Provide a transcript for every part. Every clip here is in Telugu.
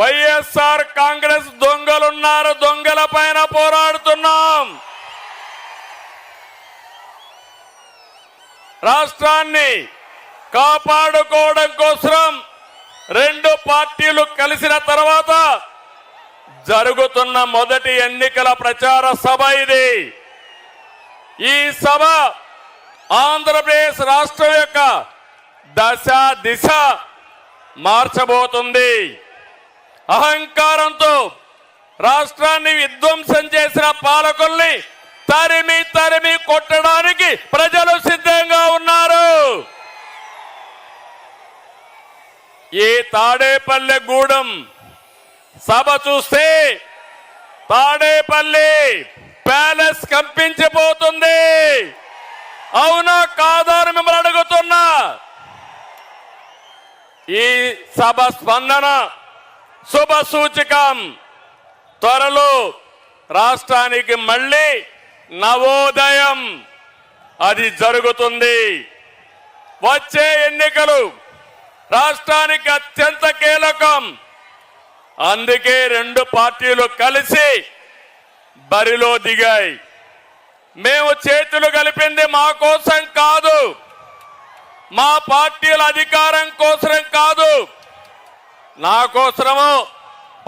వైఎస్ఆర్ కాంగ్రెస్ దొంగలున్నారు, దొంగల పైన పోరాడుతున్నాం. రాష్ట్రాన్ని కాపాడుకోవడం కోసం రెండు పార్టీలు కలిసిన తర్వాత జరుగుతున్న మొదటి ఎన్నికల ప్రచార సభ ఇది. ఈ సభ ఆంధ్రప్రదేశ్ రాష్ట్రం యొక్క దశ దిశ మార్చబోతుంది. అహంకారంతో రాష్ట్రాన్ని విధ్వంసం చేసిన పాలకుల్ని తరిమి తరిమి కొట్టడానికి ప్రజలు సిద్ధంగా ఉన్నారు. ఈ తాడేపల్లి గూడెం సభ చూస్తే తాడేపల్లి ప్యాలెస్ కంపించిపోతుంది. అవునా కాదా అని మిమ్మల్ని అడుగుతున్నా. ఈ సభ స్పందన శుభ సూచకం. త్వరలో రాష్ట్రానికి మళ్ళీ నవోదయం అది జరుగుతుంది. వచ్చే ఎన్నికలు రాష్ట్రానికి అత్యంత కీలకం. అందుకే రెండు పార్టీలు కలిసి బరిలో దిగాయి. మేము చేతులు కలిపింది మా కోసం కాదు, మా పార్టీల అధికారం కోసం కాదు, నా కోసమో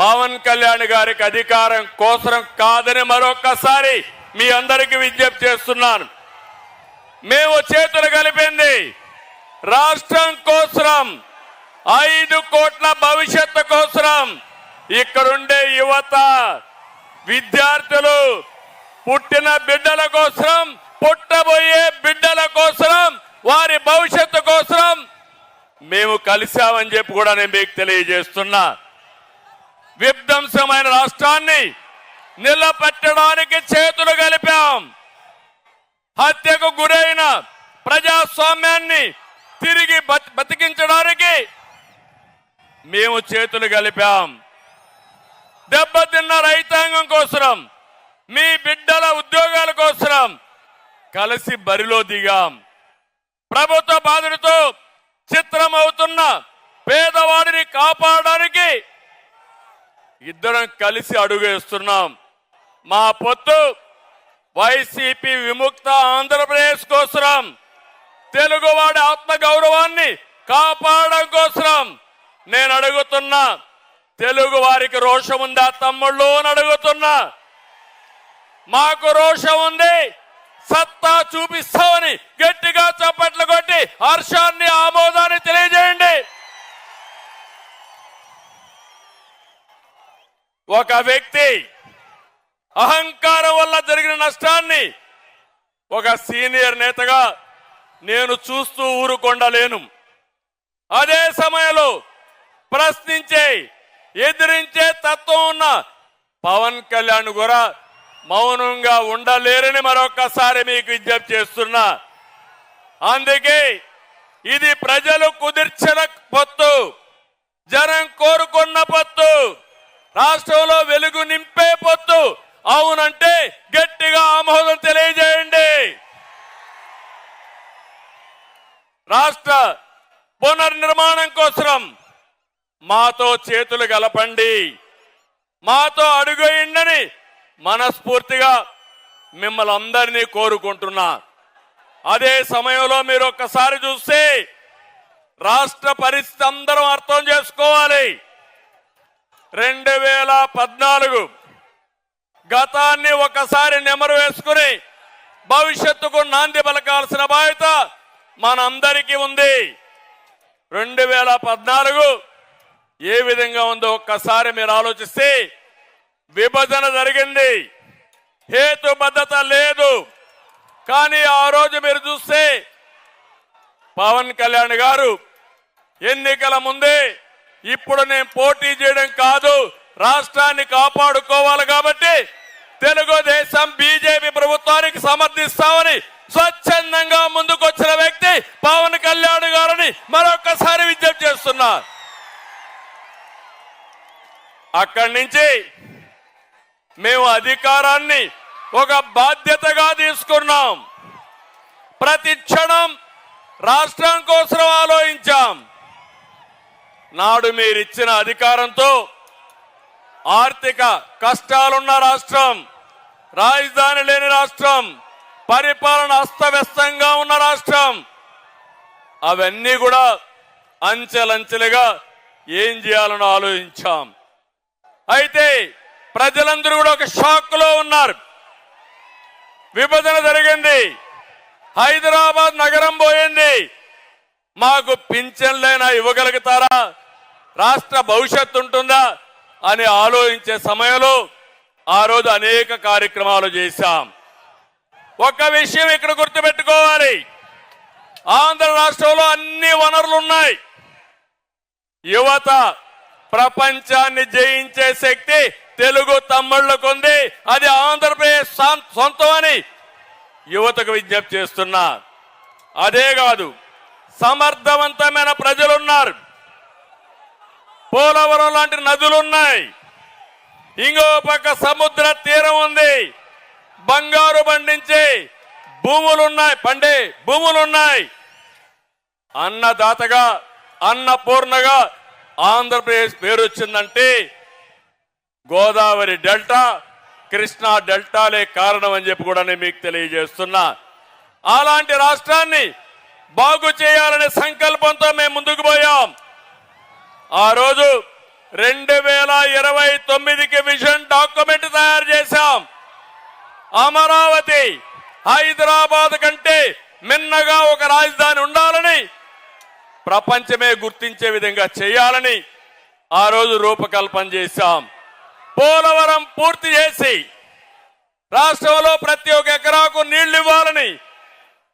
పవన్ కళ్యాణ్ గారికి అధికారం కోసం కాదని మరొకసారి మీ అందరికీ విజ్ఞప్తి చేస్తున్నాను. మేము చేతులు కలిపింది రాష్ట్రం కోసం, 5 కోట్ల భవిష్యత్తు కోసం. ఇక్కడుండే యువత, విద్యార్థులు, పుట్టిన బిడ్డల కోసం, పుట్టబోయే బిడ్డల కోసం, వారి భవిష్యత్తు కోసం మేము కలిశామని చెప్పి కూడా నేను మీకు తెలియజేస్తున్నా. విధ్వంసమైన రాష్ట్రాన్ని నిలబెట్టడానికి చేతులు కలిపాం. హత్యకు గురైన ప్రజాస్వామ్యాన్ని తిరిగి బతికించడానికి మేము చేతులు కలిపాం. దెబ్బతిన్న రైతాంగం కోసం, మీ బిడ్డల ఉద్యోగాల కోసం కలిసి బరిలో దిగాం. ప్రభుత్వ బాధలతో చిత్రమవుతున్న పేదవాడిని కాపాడడానికి ఇద్దరం కలిసి అడుగేస్తున్నాం. మా పొత్తు వైసీపీ విముక్త ఆంధ్రప్రదేశ్ కోసం, తెలుగువాడి ఆత్మగౌరవాన్ని కాపాడడం కోసం. నేను అడుగుతున్నా, తెలుగు వారికి రోషం ఉందా తమ్ముళ్ళు అని అడుగుతున్నా. మాకు రోషం ఉంది, సత్తా చూపిస్తామని గట్టిగా చప్పట్లు కొట్టి హర్షాన్ని, ఆమోదాన్ని తెలియజేయండి. ఒక వ్యక్తి అహంకారం వల్ల జరిగిన నష్టాన్ని ఒక సీనియర్ నేతగా నేను చూస్తూ ఊరుకొండలేను. అదే సమయంలో ప్రశ్నించే, ఎదిరించే తత్వం ఉన్న పవన్ కళ్యాణ్ కూడా మౌనంగా ఉండలేరని మరొకసారి మీకు విజ్ఞప్తి చేస్తున్నా. అందుకే ఇది ప్రజలు కుదిర్చిన పొత్తు, జనం కోరుకున్న పొత్తు, రాష్ట్రంలో వెలుగు నింపే పొత్తు. అవునంటే గట్టిగా ఆమోదం తెలియజేయండి. రాష్ట్ర పునర్నిర్మాణం కోసం మాతో చేతులు కలపండి, మాతో అడుగేయండి మనస్ఫూర్తిగా మిమ్మల్ని అందరినీ కోరుకుంటున్నా. అదే సమయంలో మీరు ఒక్కసారి చూస్తే రాష్ట్ర పరిస్థితి అందరం అర్థం చేసుకోవాలి. 2014 గతాన్ని ఒకసారి నెమరు వేసుకుని భవిష్యత్తుకు నాంది పలకాల్సిన బాధ్యత మనందరికీ ఉంది. 2014 ఏ విధంగా ఉందో ఒక్కసారి మీరు ఆలోచిస్తే, విభజన జరిగింది, హేతుబద్ధత లేదు. కానీ ఆ రోజు మీరు చూస్తే పవన్ కళ్యాణ్ గారు ఎన్నికల ముందే, ఇప్పుడు నేను పోటీ చేయడం కాదు, రాష్ట్రాన్ని కాపాడుకోవాలి కాబట్టి తెలుగుదేశం బీజేపీ ప్రభుత్వానికి సమర్థిస్తామని స్వచ్ఛందంగా ముందుకొచ్చిన వ్యక్తి పవన్ కళ్యాణ్ గారిని మరొకసారి విజ్ఞప్తి చేస్తున్నా. అక్కడి నుంచి మేము అధికారాన్ని ఒక బాధ్యతగా తీసుకున్నాం. ప్రతి క్షణం రాష్ట్రం కోసం ఆలోచించాం. నాడు మీరిచ్చిన అధికారంతో ఆర్థిక కష్టాలున్న రాష్ట్రం, రాజధాని లేని రాష్ట్రం, పరిపాలన అస్తవ్యస్తంగా ఉన్న రాష్ట్రం. అవన్నీ కూడా అంచెలంచెలుగా ఏం చేయాలని ఆలోచించాం. అయితే ప్రజలందరూ కూడా ఒక షాక్ లో ఉన్నారు. విభజన జరిగింది, హైదరాబాద్ నగరం పోయింది, మాకు పింఛన్లైనా ఇవ్వగలుగుతారా, రాష్ట్ర భవిష్యత్తు ఉంటుందా అని ఆలోచించే సమయంలో ఆ రోజు అనేక కార్యక్రమాలు చేశాం. ఒక విషయం ఇక్కడ గుర్తుపెట్టుకోవాలి, ఆంధ్ర రాష్ట్రంలో అన్ని వనరులు ఉన్నాయి. యువత ప్రపంచాన్ని జయించే శక్తి తెలుగు తమ్ముళ్లకు ఉంది, అది ఆంధ్రప్రదేశ్ సొంతమని యువతకు విజ్ఞప్తి చేస్తున్నా. అదే కాదు, సమర్థవంతమైన ప్రజలున్నారు, పోలవరం లాంటి నదులున్నాయి, ఇంకో పక్క సముద్ర తీరం ఉంది, బంగారు పండించే భూములున్నాయి, పండే భూములున్నాయి. అన్నదాతగా, అన్నపూర్ణగా ఆంధ్రప్రదేశ్ పేరు వచ్చిందంటే గోదావరి డెల్టా, కృష్ణా డెల్టాలే కారణం అని చెప్పి కూడా నేను మీకు తెలియజేస్తున్నా. అలాంటి రాష్ట్రాన్ని బాగు చేయాలనే సంకల్పంతో మేము ముందుకు పోయాం. ఆ రోజు 2029కి విజన్ డాక్యుమెంట్ తయారు చేశాం. అమరావతి హైదరాబాద్ కంటే మిన్నగా ఒక రాజధాని ఉండాలని, ప్రపంచమే గుర్తించే విధంగా చేయాలని ఆ రోజు రూపకల్పన చేశాం. పోలవరం పూర్తి చేసి రాష్ట్రంలో ప్రతి ఒక్క ఎకరాకు నీళ్లు ఇవ్వాలని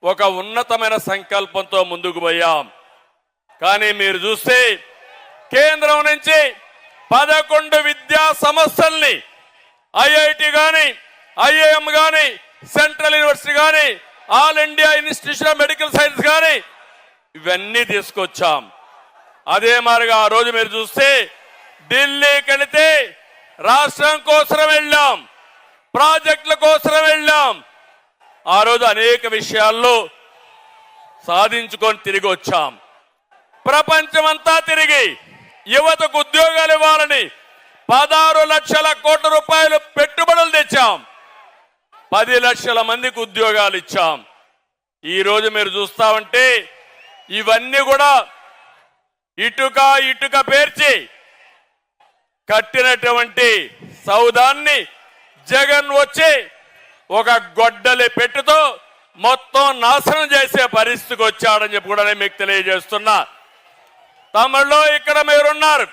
ఒక ఉన్నతమైన సంకల్పంతో ముందుకు పోయాం. కానీ మీరు చూస్తే కేంద్రం నుంచి 11 విద్యా సంస్థల్ని, ఐఐటి గాని, ఐఐఎం గాని, సెంట్రల్ యూనివర్సిటీ గాని, all India institution of medical science గాని ఇవన్నీ తీసుకొచ్చాం. అదే మాదిరిగా ఆ రోజు మీరు చూస్తే ఢిల్లీకి వెళితే రాష్ట్రం కోసం వెళ్ళాం, ప్రాజెక్టుల కోసం వెళ్ళాం. ఆ రోజు అనేక విషయాల్లో సాధించుకొని తిరిగి వచ్చాం. ప్రపంచమంతా తిరిగి యువతకు ఉద్యోగాలు ఇవ్వాలని 16 లక్షల కోట్ల రూపాయలు పెట్టుబడులు తెచ్చాం, 10 లక్షల మందికి ఉద్యోగాలు ఇచ్చాం. ఈ రోజు మీరు చూస్తా ఉంటే ఇవన్నీ కూడా ఇటుక పేర్చి కట్టినటువంటి సౌదాన్ని జగన్ వచ్చి ఒక గొడ్డలి పెట్టుతో మొత్తం నాశనం చేసే పరిస్థితికి వచ్చాడని చెప్పి కూడా నేను మీకు తెలియజేస్తున్నా. తమిళలో ఇక్కడ మీరున్నారు.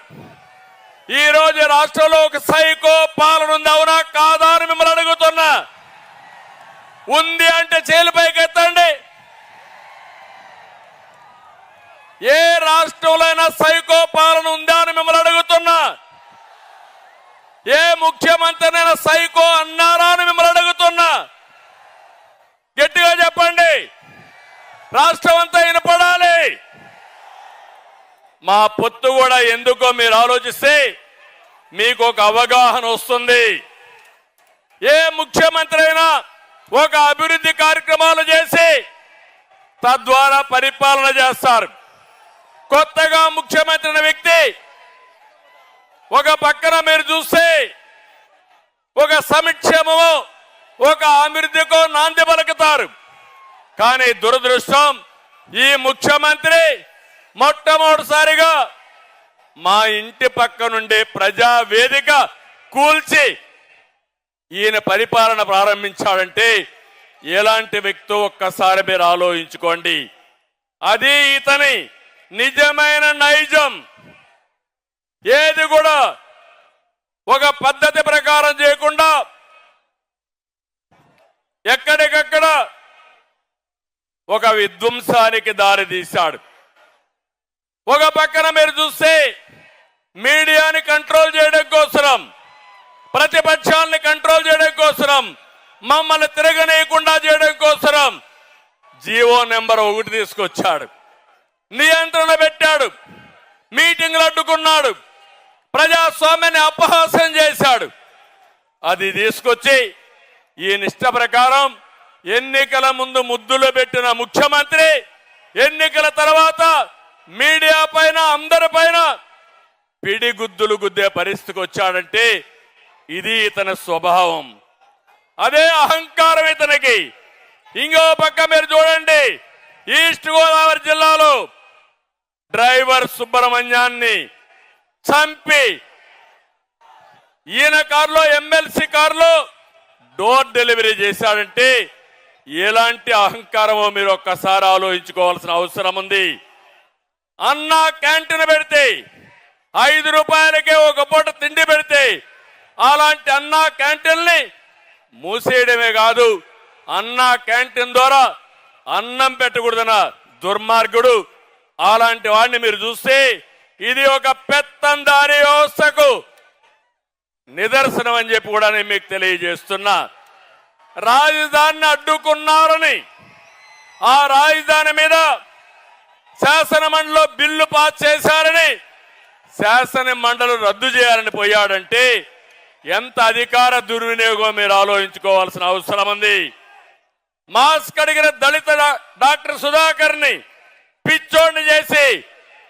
ఈ రోజు రాష్ట్రంలో ఒక సైకో పాలన ఉంది, అవునా కాదా అని మిమ్మల్ని అడుగుతున్నా. ఉంది అంటే చేలిపైకి ఎత్తండి. ఏ రాష్ట్రంలో అయినా సైకో పాలన ఉందా అని మిమ్మల్ని అడుగుతున్నా. ఏ ముఖ్యమంత్రినైనా సైకో అన్నారా అని మిమ్మల్ని అడుగుతున్నా. గట్టిగా చెప్పండి, రాష్ట్రం అంతా వినపడాలి. మా పొత్తు కూడా ఎందుకో మీరు ఆలోచిస్తే మీకు ఒక అవగాహన వస్తుంది. ఏ ముఖ్యమంత్రి అయినా ఒక అభివృద్ధి కార్యక్రమాలు చేసి తద్వారా పరిపాలన చేస్తారు. కొత్తగా ముఖ్యమంత్రి అయిన వ్యక్తి ఒక పక్కన మీరు చూస్తే ఒక సంక్షేమమో ఒక అభివృద్ధికో నాంది పలుకుతారు. కానీ దురదృష్టం, ఈ ముఖ్యమంత్రి మొట్టమొదటిసారిగా మా ఇంటి పక్క నుండి ప్రజా వేదిక కూల్చి ఈయన పరిపాలన ప్రారంభించాడంటే ఎలాంటి వ్యక్తో ఒక్కసారి మీరు ఆలోచించుకోండి. అది ఇతని నిజమైన నైజం. ఏది కూడా ఒక పద్ధతి ప్రకారం చేయకుండా ఎక్కడికక్కడ ఒక విధ్వంసానికి దారి తీశాడు. ఒక పక్కన మీరు చూస్తే మీడియాని కంట్రోల్ చేయడం కోసం, ప్రతిపక్షాన్ని కంట్రోల్ చేయడం కోసం, మమ్మల్ని తిరగనీయకుండా చేయడం కోసం జీవో నెంబర్ 1 తీసుకొచ్చాడు, నియంత్రణ పెట్టాడు, మీటింగ్లు అడ్డుకున్నాడు, ప్రజాస్వామ్యాన్ని అపహాస్యం చేశాడు. అది తీసుకొచ్చి ఈ నిష్ట ప్రకారం ఎన్నికల ముందు ముద్దులు పెట్టిన ముఖ్యమంత్రి ఎన్నికల తర్వాత మీడియా పైన అందరి పైన పిడిగుద్దులు గుద్దే పరిస్థితికి వచ్చాడంటే ఇది ఇతని స్వభావం. అదే అహంకారం ఇతనికి. ఇంకో పక్క మీరు చూడండి, ఈస్ట్ గోదావరి జిల్లాలో డ్రైవర్ సుబ్రహ్మణ్యాన్ని చంపి ఈయన కారులో, ఎమ్మెల్సీ కారులో డోర్ డెలివరీ చేశాడంటే ఎలాంటి అహంకారమో మీరు ఒక్కసారి ఆలోచించుకోవాల్సిన అవసరం ఉంది. అన్నా క్యాంటీన్ పెడితే 5 రూపాయలకే ఒక పూట తిండి పెడితే అలాంటి అన్నా క్యాంటీన్ని మూసేయడమే కాదు, అన్నా క్యాంటీన్ ద్వారా అన్నం పెట్టకూడదన్న దుర్మార్గుడు. అలాంటి వాడిని మీరు చూస్తే ఇది ఒక పెత్తందారీ వ్యవస్థకు నిదర్శనం అని చెప్పి కూడా నేను మీకు తెలియజేస్తున్నా. రాజధానిని అడ్డుకున్నారని ఆ రాజధాని మీద శాసన మండలిలో బిల్లు పాస్ చేశారని శాసన మండలి రద్దు చేయాలని పోయాడంటే ఎంత అధికార దుర్వినియోగం మీరు ఆలోచించుకోవాల్సిన అవసరం ఉంది. మాస్క్ అడిగిన దళిత డాక్టర్ సుధాకర్ ని పిచ్చోడిని చేసి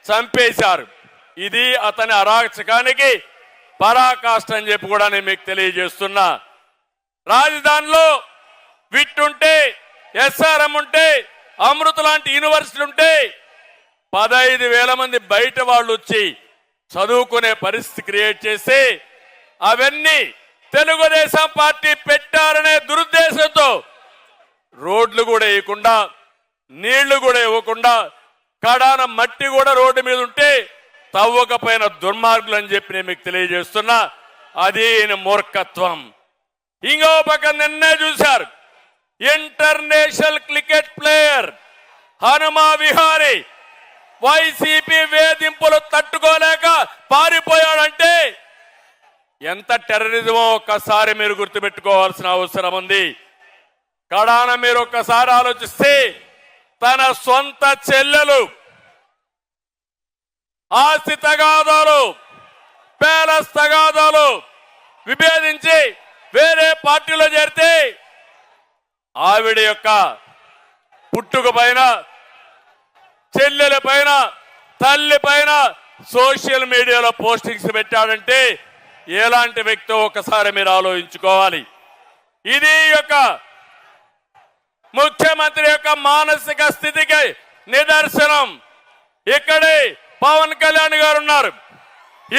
చంపేశారు. ఇది అతని అరాచకానికి పరాకాష్ట అని చెప్పి కూడా నేను మీకు తెలియజేస్తున్నా. రాజధానిలో విట్ ఉంటే, ఎస్ఆర్ఎం ఉంటే, అమృత లాంటి యూనివర్సిటీలు ఉంటే 15,000 మంది బయట వాళ్ళు వచ్చి చదువుకునే పరిస్థితి క్రియేట్ చేసి అవన్నీ తెలుగుదేశం పార్టీ పెట్టారనే దురుద్దేశంతో రోడ్లు కూడా వేయకుండా, నీళ్లు కూడా ఇవ్వకుండా, కడాన మట్టి కూడా రోడ్డు మీద ఉంటే తవ్వకపోయిన దుర్మార్గులు అని చెప్పి నేను మీకు తెలియజేస్తున్నా. అది మూర్ఖత్వం. ఇంకో పక్క నిన్నే చూశారు, international cricket player Hanuma Vihari YCP వేధింపులు తట్టుకోలేక పారిపోయాడంటే ఎంత టెర్రరిజమో ఒక్కసారి మీరు గుర్తుపెట్టుకోవాల్సిన అవసరం ఉంది. కడాన మీరు ఒక్కసారి ఆలోచిస్తే తన సొంత చెల్లెలు ఆస్తి తగాదాలు, ప్యాలెస్ తగాదాలు విభేదించి వేరే పార్టీలో చేరితే ఆవిడ యొక్క పుట్టుక పైన, చెల్లెల పైన, తల్లి పైన సోషల్ మీడియాలో పోస్టింగ్స్ పెట్టాడంటే ఎలాంటి వ్యక్తో ఒకసారి మీరు ఆలోచించుకోవాలి. ఇది యొక్క ముఖ్యమంత్రి యొక్క మానసిక స్థితికి నిదర్శనం. ఇక్కడే పవన్ కళ్యాణ్ గారు ఉన్నారు.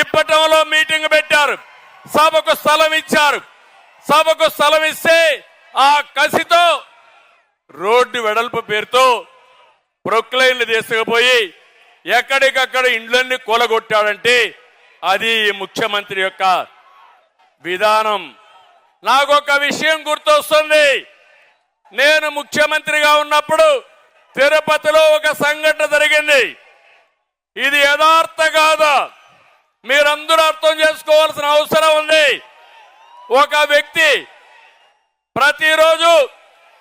ఇప్పటంలో మీటింగ్ పెట్టారు, సభకు స్థలం ఇచ్చారు. సభకు స్థలం ఇస్తే ఆ కసితో రోడ్డు వెడల్పు పేరుతో ప్రొక్లైన్లు తీసుకుపోయి ఎక్కడికక్కడ ఇండ్లన్నీ కూలగొట్టాడంటే అది ఈ ముఖ్యమంత్రి యొక్క విధానం. నాకు ఒక విషయం గుర్తొస్తుంది. నేను ముఖ్యమంత్రిగా ఉన్నప్పుడు తిరుపతిలో ఒక సంఘటన జరిగింది. ఇది యథార్థ కాదా మీరందరూ అర్థం చేసుకోవాల్సిన అవసరం ఉంది. ఒక వ్యక్తి ప్రతిరోజు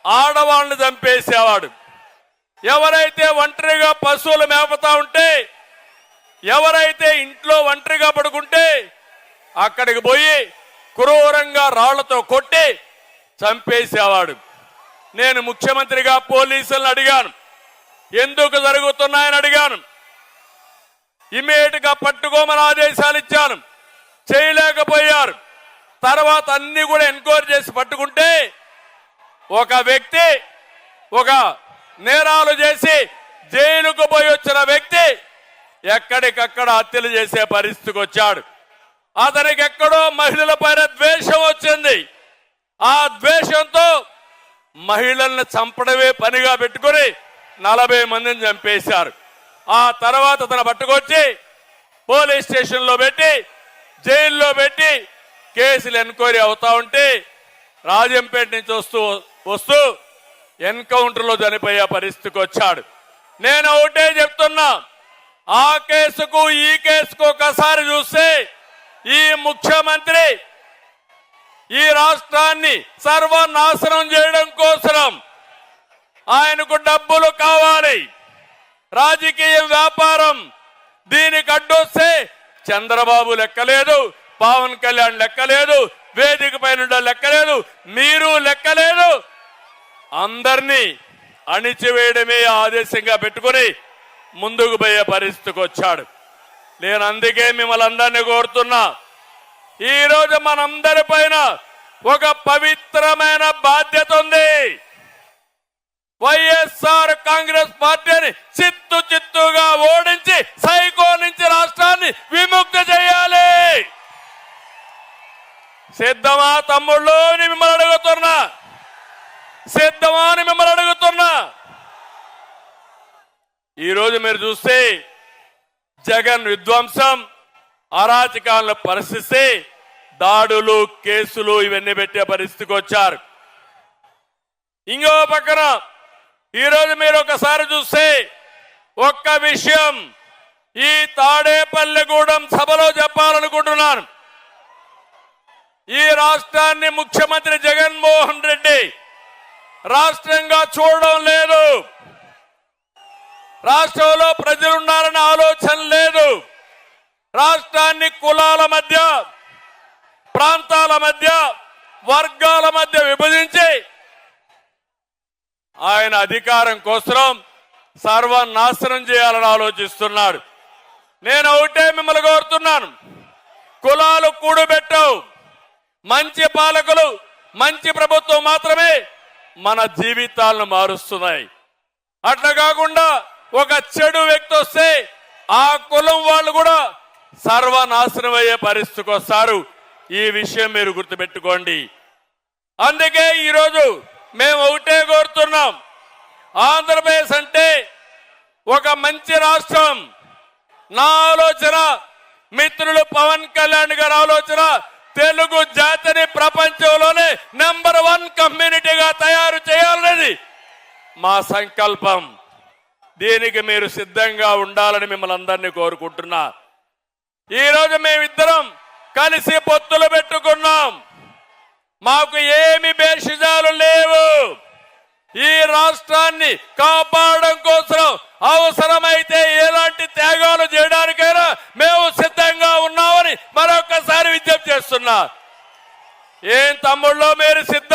ఆడవాళ్ళని చంపేసేవాడు. ఎవరైతే ఒంటరిగా పశువులు మేపుతా ఉంటే, ఎవరైతే ఇంట్లో ఒంటరిగా పడుకుంటే అక్కడికి పోయి క్రూరంగా రాళ్లతో కొట్టి చంపేసేవాడు. నేను ముఖ్యమంత్రిగా పోలీసులను అడిగాను, ఎందుకు జరుగుతున్నాయని అడిగాను. ఇమీడియట్ గా పట్టుకోమని ఆదేశాలు ఇచ్చాను, చేయలేకపోయారు. తర్వాత అన్ని కూడా ఎంక్వైరీ చేసి పట్టుకుంటే ఒక వ్యక్తి ఒక నేరాలు చేసి జైలుకు పోయి వచ్చిన వ్యక్తి ఎక్కడికక్కడ హత్యలు చేసే పరిస్థితికి వచ్చాడు. అతనికి ఎక్కడో మహిళల పైన ద్వేషం వచ్చింది. ఆ ద్వేషంతో మహిళల్ని చంపడమే పనిగా పెట్టుకుని 40 మందిని చంపేశారు. ఆ తర్వాత తన పట్టుకొచ్చి పోలీస్ స్టేషన్ లో పెట్టి జైల్లో పెట్టి కేసులు ఎన్క్వైరీ అవుతా ఉంటే రాజంపేట నుంచి వస్తూ ఎన్కౌంటర్ లో చనిపోయే పరిస్థితికి వచ్చాడు. నేను ఒకటే చెప్తున్నా, ఆ కేసుకు ఈ కేసుకు ఒకసారి చూస్తే ఈ ముఖ్యమంత్రి ఈ రాష్ట్రాన్ని సర్వనాశనం చేయడం కోసం ఆయనకు డబ్బులు కావాలి, రాజకీయ వ్యాపారం. దీనికి అడ్డొస్తే చంద్రబాబు లెక్కలేదు, పవన్ కళ్యాణ్ లెక్కలేదు, వేదిక పైన లెక్కలేదు, మీరు లెక్కలేదు. అందరినీ అణిచివేయడమే ఆదేశంగా పెట్టుకుని ముందుకు పోయే పరిస్థితికి వచ్చాడు. నేను అందుకే మిమ్మల్ని అందరినీ కోరుతున్నా, ఈరోజు మనందరి పైన ఒక పవిత్రమైన బాధ్యత ఉంది. వైఎస్ఆర్ కాంగ్రెస్ పార్టీని చిత్తుగా ఓడించి సైకో నుంచి రాష్ట్రాన్ని విముక్తి చేయాలి. సిద్ధమా తమ్ముళ్ళు అని మిమ్మల్ని అడుగుతున్నా, సిద్ధమా అని మిమ్మల్ని అడుగుతున్నా. ఈరోజు మీరు చూస్తే జగన్ విధ్వంసం, అరాచకాలను పరిస్థితి, దాడులు, కేసులు ఇవన్నీ పెట్టే పరిస్థితికి వచ్చారు. ఇంకో పక్కన ఈరోజు మీరు ఒకసారి చూస్తే ఒక్క విషయం ఈ తాడేపల్లిగూడెం సభలో చెప్పాలనుకుంటున్నాను. ఈ రాష్ట్రాన్ని ముఖ్యమంత్రి జగన్మోహన్ రెడ్డి రాష్ట్రంగా చూడడం లేదు, రాష్ట్రంలో ప్రజలున్నారనే ఆలోచన లేదు. రాష్ట్రాన్ని కులాల మధ్య, ప్రాంతాల మధ్య, వర్గాల మధ్య విభజించి ఆయన అధికారం కోసం సర్వనాశనం చేయాలని ఆలోచిస్తున్నాడు. నేను ఒకటే మిమ్మల్ని కోరుతున్నాను, కులాలు కూడబెట్టవు. మంచి పాలకులు, మంచి ప్రభుత్వం మాత్రమే మన జీవితాలను మారుస్తున్నాయి. అట్లా కాకుండా ఒక చెడు వ్యక్తి వస్తే ఆ కులం వాళ్ళు కూడా సర్వనాశనం అయ్యే పరిస్థితికి వస్తారు. ఈ విషయం మీరు గుర్తుపెట్టుకోండి. అందుకే ఈరోజు మేము ఒకటే కోరుతున్నాం, ఆంధ్రప్రదేశ్ అంటే ఒక మంచి రాష్ట్రం. నా ఆలోచన, మిత్రులు పవన్ కళ్యాణ్ గారి ఆలోచన, తెలుగు జాతిని ప్రపంచంలోనే నెంబర్ 1 కమ్యూనిటీగా తయారు చేయాలనేది మా సంకల్పం. దీనికి మీరు సిద్ధంగా ఉండాలని మిమ్మల్ని అందరినీ కోరుకుంటున్నా. ఈరోజు మేమిద్దరం కలిసి పొత్తులు పెట్టుకున్నాం. మాకు ఏమి భేషజాలు లేవు. ఈ రాష్ట్రాన్ని కాపాడడం కోసం అవసరమైతే ఎలాంటి త్యాగాలు చేయడానికైనా మేము సిద్ధంగా ఉన్నామని మరొకసారి విజ్ఞప్తి చేస్తున్నా. ఏం తమ్ముళ్ళో మీరు సిద్ధం